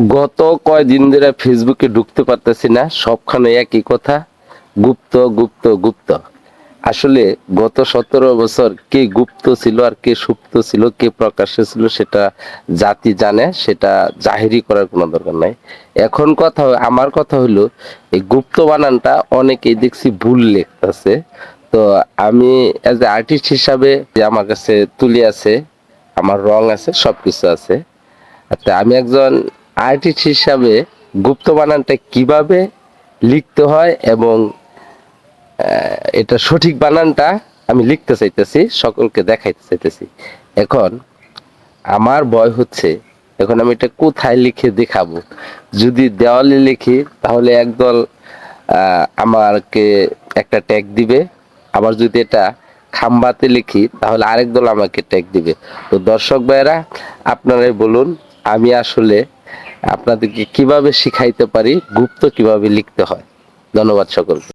গত কয়দিন ধরে ফেসবুকে ঢুকতে পারতেছি না, সবখানে একই কথা, গুপ্ত গুপ্ত গুপ্ত। আসলে গত 17 বছর কে গুপ্ত ছিল আর কে সুপ্ত ছিল, কে প্রকাশ্যে ছিল সেটা জাতি জানে, সেটা জাহিরি করার কোনো দরকার নাই। এখন কথা, আমার কথা হলো এই গুপ্ত বানানটা অনেকেই দেখছি ভুল লিখতেছে। তো আমি এজ এ আর্টিস্ট হিসাবে যে আমার কাছে তুলি আছে, আমার রং আছে, সবকিছু আছে। আচ্ছা, আমি একজন আর্টিস্ট হিসাবে গুপ্ত বানানটা কিভাবে লিখতে হয় এবং এটা সঠিক বানানটা আমি লিখতে চাইতেছি, সকলকে দেখাইতে চাইতেছি। এখন আমার ভয় হচ্ছে, এখন আমি এটা কোথায় লিখে দেখাবো? যদি দেওয়ালে লিখি তাহলে একদল আমাকে একটা ট্যাগ দিবে, আবার যদি এটা খাম্বাতে লিখি তাহলে আরেক দল আমাকে ট্যাগ দিবে। তো দর্শক ভাইয়েরা, আপনারাই বলুন, আমি আসলে আপনাদেরকে কিভাবে শিখাইতে পারি গুপ্ত কিভাবে লিখতে হয়। ধন্যবাদ সকলকে।